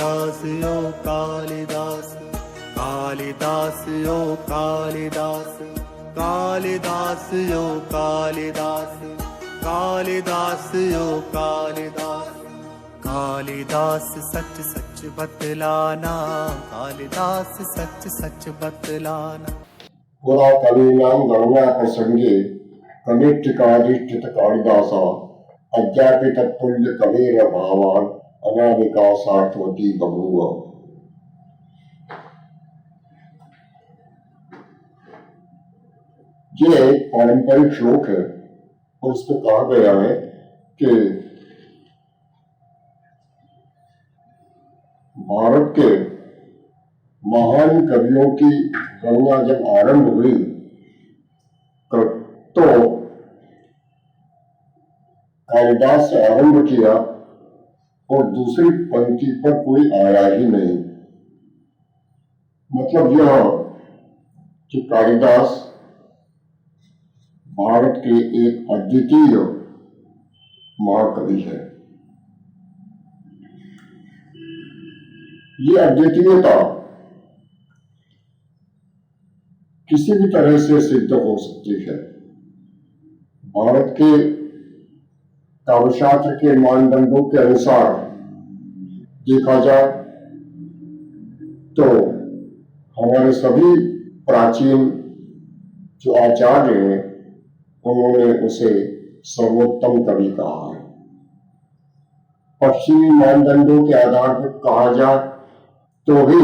कालिदास ओ कालिदास, कालिदास ओ कालिदास, कालिदास ओ कालिदास, कालिदास ओ कालिदास। कालिदास सच सच बतलाना, कालिदास सच सच बतलाना। पुरा कवीनां गणना प्रसंगे कनिष्ठिकाधिष्ठित कालिदास अध्यापित तुल्य कवेर भावान अनादिकाशार्थवती बभूव। ये एक पारंपरिक श्लोक है और उसमें कहा गया है कि भारत के महान कवियों की गणना जब आरंभ हुई तो कालिदास से आरंभ किया और दूसरी पंक्ति पर कोई आया ही नहीं। मतलब यह कि कालिदास भारत के एक अद्वितीय महाकवि है। ये अद्वितीयता किसी भी तरह से सिद्ध हो सकती है। भारत के काव्यशास्त्र के मानदंडों के अनुसार देखा जाए तो हमारे सभी प्राचीन जो आचार्य हैं उन्होंने उसे सर्वोत्तम कवि कहा है। पश्चिमी मानदंडों के आधार पर कहा जाए तो भी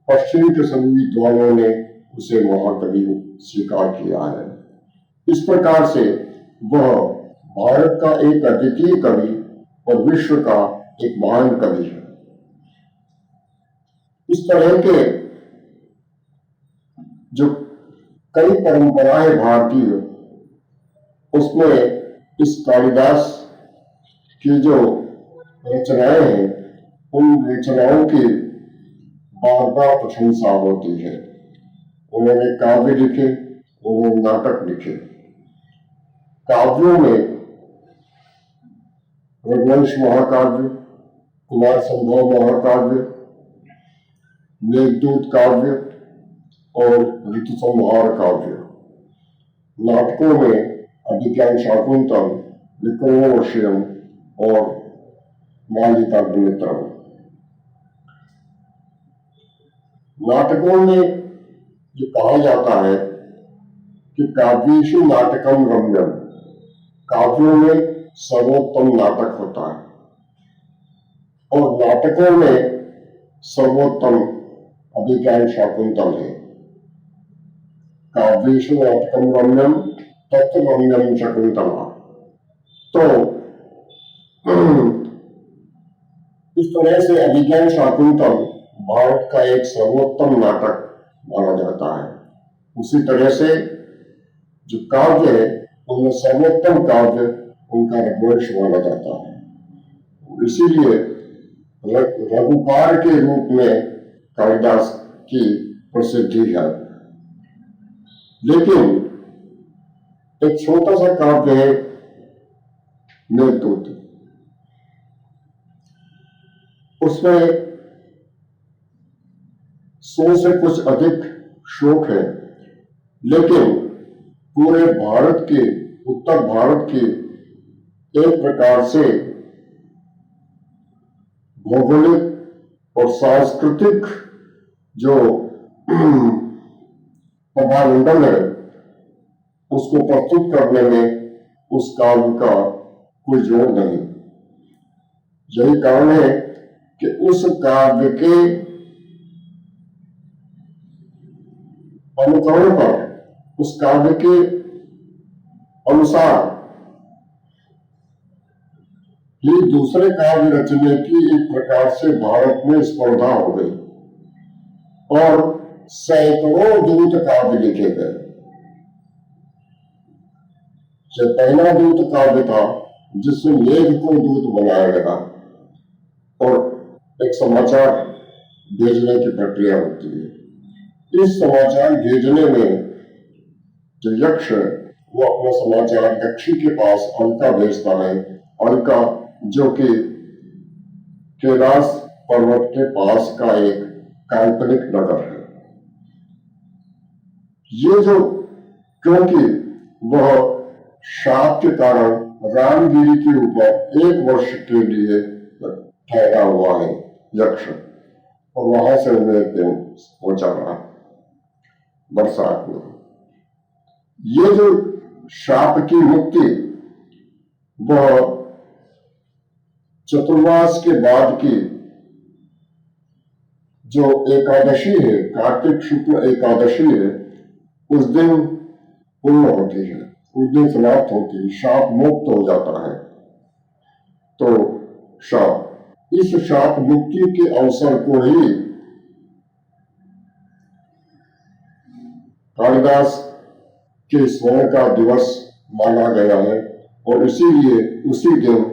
पश्चिम के सभी विद्वानों ने उसे महाकवि स्वीकार किया है। इस प्रकार से वह भारत का एक अद्वितीय कवि और विश्व का एक महान कवि है। इस तरह के जो कई परंपराएं भारतीय, उसमें इस कालिदास की जो रचनाएं हैं उन रचनाओं की बार बार प्रशंसा होती है। उन्होंने काव्य लिखे, उन्होंने नाटक लिखे। काव्यों में रघुवंश महाकाव्य, कुमार संभव महाकाव्य, मेघदूत काव्य और ऋतु संहार काव्य। नाटकों में अभिज्ञान शाकुंतलम, विक्रमोर्वशीयम और मालिकाग्निमित्रम। नाटकों में ये कहा जाता है कि काव्येषु नाटकम रम्यम, काव्यों में सर्वोत्तम नाटक होता है और नाटकों में सर्वोत्तम अभिज्ञान शाकुंतल है। काव्येषु नाटकम रम्यम तत्र रम्यम शकुंतला। तो इस तरह से अभिज्ञान शाकुंतल भारत का एक सर्वोत्तम नाटक माना जाता है। उसी तरह से जो काव्य है उनमें सर्वोत्तम काव्य उनका रघुवंश माना जाता है। इसीलिए रघुकार के रूप में कालिदास की प्रसिद्धि है। लेकिन एक छोटा सा काव्य है मेघदूत, उसमें 100 से कुछ अधिक श्लोक है, लेकिन पूरे भारत के, उत्तर भारत के एक प्रकार से भौगोलिक और सांस्कृतिक जो प्रभामंडल है उसको प्रस्तुत करने में उस काव्य का कोई जोर नहीं। यही कारण है कि उस काव्य के अनुकरण पर, उस काव्य के अनुसार ही दूसरे काव्य रचने की एक प्रकार से भारत में स्पर्धा हो गई और सैकड़ों दूत काव्य लिखे गए। जो पहला दूत काव्य था जिसमें मेघ को दूत बनाया गया और एक समाचार भेजने की प्रक्रिया होती है। इस समाचार भेजने में जो यक्ष है वो अपना समाचार यक्षी के पास अलका भेजता है। अलका जो कि कैलाश पर्वत के पास का एक काल्पनिक नगर है। ये जो, क्योंकि वह शाप के कारण रामगिरी के ऊपर 1 वर्ष के लिए ठहरा हुआ है यक्ष, और वहां से उन्हें एक दिन पहुंचा रहा बरसात में। ये जो शाप की मुक्ति वह चतुर्मास के बाद की जो एकादशी है, कार्तिक शुक्ल एकादशी है, उस दिन पूर्ण होती है, उस दिन समाप्त होती है, शाप मुक्त हो जाता है। तो इस शाप मुक्ति के अवसर को ही कालिदास के स्वर्ण का दिवस माना गया है, और इसीलिए उसी दिन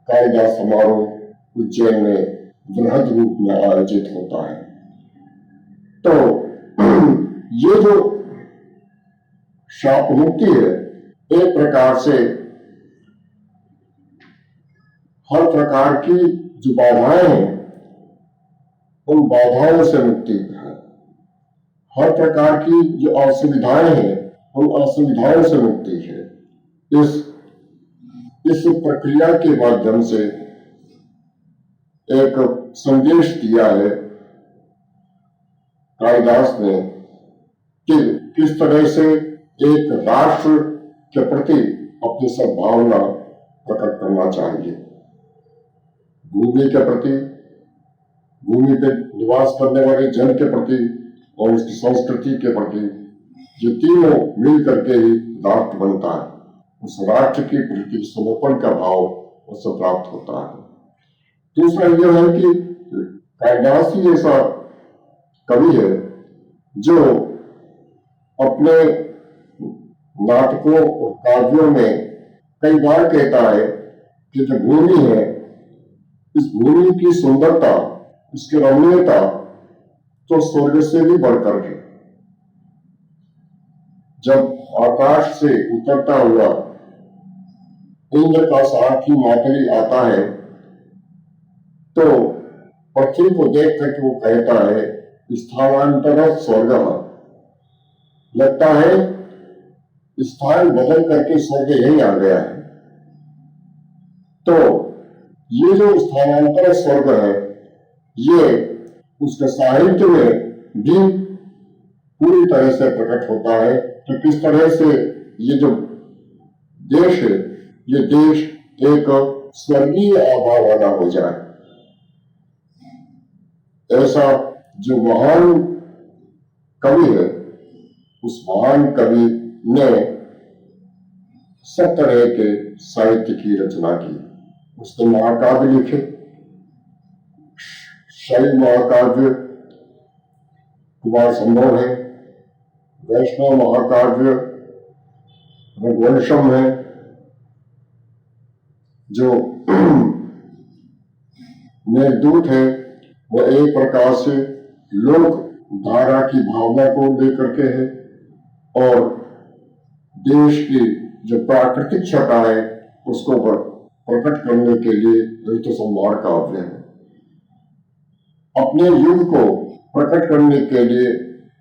कालिदास समारोह उज्जैन में बृहद रूप में आयोजित होता है। तो ये जो शाप मुक्ति है, एक प्रकार से हर प्रकार की जो बाधाएं हैं उन बाधाओं से मुक्ति है, हर प्रकार की जो असुविधाएं हैं उन असुविधाओं से मुक्ति है। इस प्रक्रिया के माध्यम से एक संदेश दिया है कालिदास ने कि किस तरह से एक राष्ट्र के प्रति अपनी सद्भावना प्रकट करना चाहिए, भूमि के प्रति, भूमि पे निवास करने वाले जन के प्रति और उसकी संस्कृति के प्रति, ये तीनों मिल करके ही राष्ट्र बनता है। उस राष्ट्र के प्रति समर्पण का भाव उससे प्राप्त होता है। दूसरा यह है कि कालिदास ही ऐसा कवि है जो अपने नाटकों और काव्यों में कई बार कहता है कि जो भूमि है, इस भूमि की सुंदरता, इसकी रमणीयता तो स्वर्ग से भी बढ़कर है। जब आकाश से उतरता हुआ इंद्र का सारथी मातली आता है तो पृथ्वी को देख करके वो कहता है स्थानांतर स्वर्ग, लगता है स्थान बदल करके स्वर्ग यही आ गया है। तो ये जो स्थानांतर स्वर्ग है, ये उसके साहित्य में भी पूरी तरह से प्रकट होता है कि किस तरह से ये जो देश है, ये देश एक स्वर्गीय आभा वाला हो जाए। ऐसा जो महान कवि है, उस महान कवि ने सब तरह के साहित्य की रचना की। उसने महाकाव्य लिखे, शैव महाकाव्य कुमार संभव है, वैष्णव महाकाव्य रघुवंशम है, जो मेघदूत है, वह एक प्रकार से लोक धारा की भावना को लेकर के है, और देश की जो प्राकृतिक छटा है उसको प्रकट करने के लिए ऋतु संहार काव्य है। अपने युग को प्रकट करने के लिए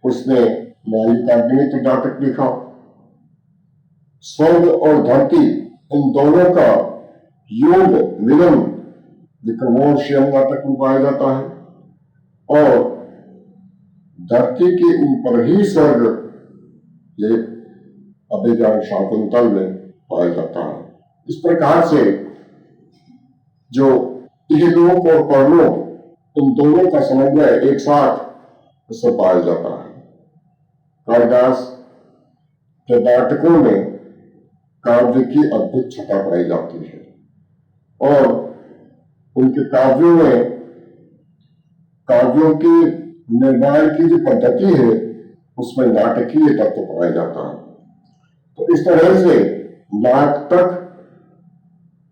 उसने मालिकाग्नित नाटक लिखा। स्वर्ग और धरती, इन दोनों का योग मिलन विक्रमोर्वशीय नाटक में पाया जाता है, और धरती के ऊपर ही स्वर्ग ये अभिज्ञान शाकुंतल में पाया जाता है। इस प्रकार से जो इहलोक और परलोक, इन दोनों का समन्वय एक साथ उससे पाया जाता है। कालिदास के नाटकों में काव्य की अद्भुत छटा पाई जाती है, और उनके काव्यों में काव्यों की निर्माण की जो पद्धति है उसमें नाटकीय तत्व पाया जाता है। तो इस तरह से नाटक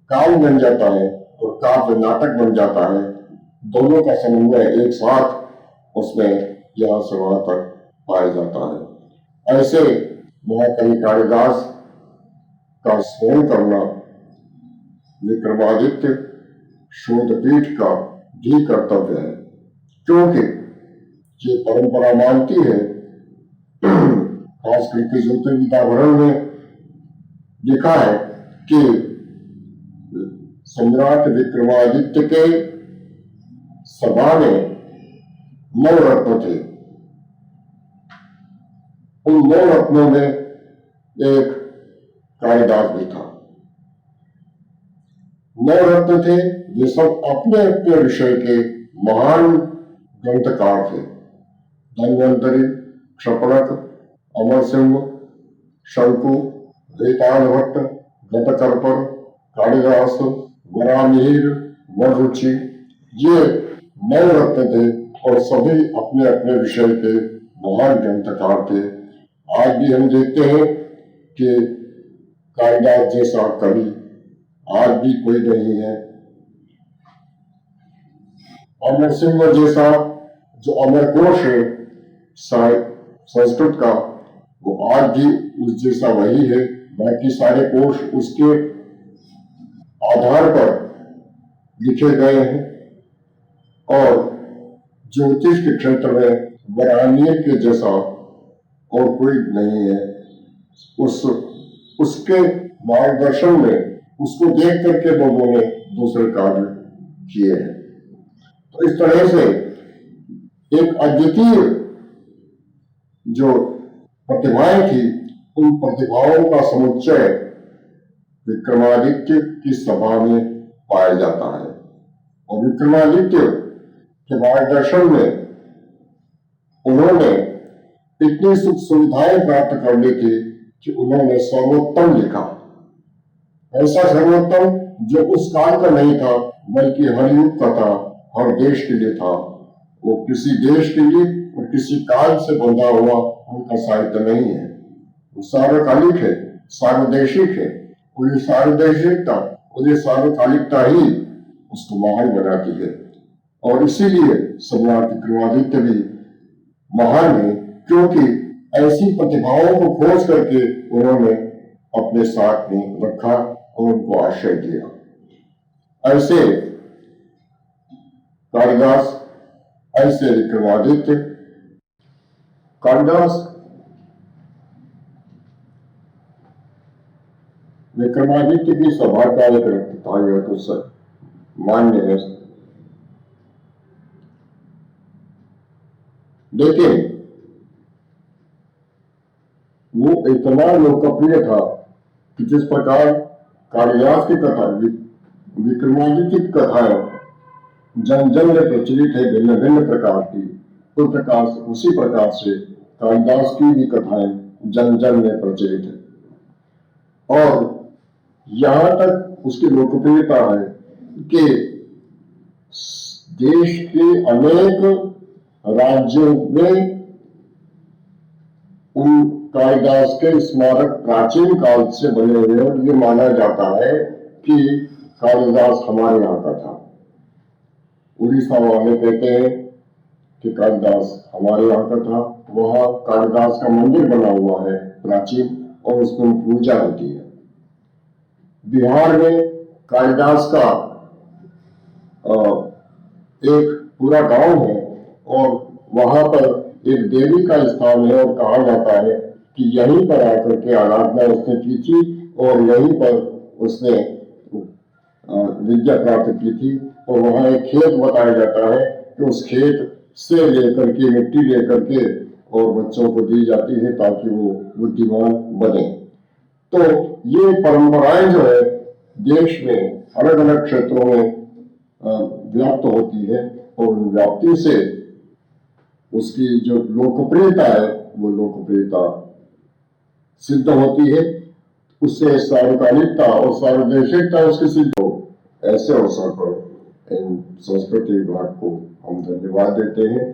काव्य बन जाता है और काव्य नाटक बन जाता है। दोनों का समन्वय एक साथ उसमें यहाँ से वहां तक पाया जाता है। ऐसे महाकवि कालिदास का स्मरण करना विक्रमादित्य शोधपीठ का भी कर्तव्य है, क्योंकि ये परंपरा मानती है, खास करके ज्योतिर्विदाभरण में लिखा है कि सम्राट विक्रमादित्य के सभा में 9 रत्न थे। उन 9 रत्नों में एक कालिदास भी था। 9 रत्न थे, वे सब अपने अपने विषय के महान ग्रंथकार थे। धन्वंतरि, क्षपणक, अमर सिंह, शंकु, वेताल भट्ट, गतकल्पर, कालिदास, वरामिहिर, वररुचि, ये 9 रत्न थे और सभी अपने अपने विषय के महान ग्रंथकार थे। आज भी हम देखते हैं कि कालिदास जैसा कवि आज भी कोई नहीं है। अमर सिंह जैसा जो अमरकोश है संस्कृत का, वो आज भी उस जैसा वही है। बाकी सारे कोश उसके आधार पर लिखे गए हैं और ज्योतिष के क्षेत्र में वराहमिहिर के जैसा और कोई नहीं है। उसके मार्गदर्शन में, उसको देख करके लोगों ने दूसरे कार्य किए हैं। तो इस तरह से एक अद्वितीय जो प्रतिभाएं थी, उन प्रतिभाओं का समुच्चय विक्रमादित्य की सभा में पाया जाता है। और विक्रमादित्य के मार्गदर्शन में उन्होंने इतनी सुख सुविधाएं प्राप्त कर ली थी कि उन्होंने सर्वोत्तम लिखा। ऐसा सर्वोत्तम जो उस काल का नहीं था, बल्कि हर युग का था, हर देश के लिए था। वो किसी देश के लिए और किसी काल से बंधा हुआ उनका साहित्य नहीं है। वो सार्वकालिक है, सार्वदेशिक है। और ये सार्वदेशिकता और ये सार्वकालिकता ही उसको महान बनाती है। और इसीलिए सम्राट विक्रमादित्य भी महान है, क्योंकि ऐसी प्रतिभाओं को खोज करके उन्होंने अपने साथ में रखा और उनको आश्रय दिया। ऐसे कालिदास, ऐसे विक्रमादित्य। कालिदास विक्रमादित्य की सभा का एक रक्त था, यह तो मान्य है। लेकिन वो इतना लोकप्रिय था कि जिस प्रकार कालिदास की कथा, विक्रमादित्य की कथाएं जन जन में प्रचलित है, भिन्न भिन्न प्रकार की, उसी प्रकार से कालिदास की भी कथाएं जन जन में प्रचलित है। और यहाँ तक उसकी लोकप्रियता है कि देश के अनेक राज्यों में उन कालिदास के स्मारक प्राचीन काल से बने हुए हैं। और ये माना जाता है कि कालिदास हमारे यहाँ का था। उड़ीसा वाले कहते हैं कि कालिदास हमारे यहाँ का था। वहाँ कालिदास का मंदिर बना हुआ है प्राचीन, और उसमें पूजा होती है। बिहार में कालिदास का एक पूरा गांव है और वहां पर एक देवी का स्थान है, और कहा जाता है कि यहीं पर आकर के आराधना उसने की थी और यहीं पर उसने विद्या प्राप्त की थी। और वहां एक खेत बताया जाता है कि उस खेत से लेकर के मिट्टी लेकर के और बच्चों को दी जाती है ताकि वो बुद्धिमान बने। तो ये परंपराएं जो है देश में अलग अलग क्षेत्रों में व्याप्त होती है, और व्याप्ति से उसकी जो लोकप्रियता है वो लोकप्रियता सिद्ध होती है। उससे सार्वकालिकता और सार्वदेशिकता उसकी सिद्ध हो। ऐसे अवसर पर इन संस्कृति विभाग को हम धन्यवाद देते हैं।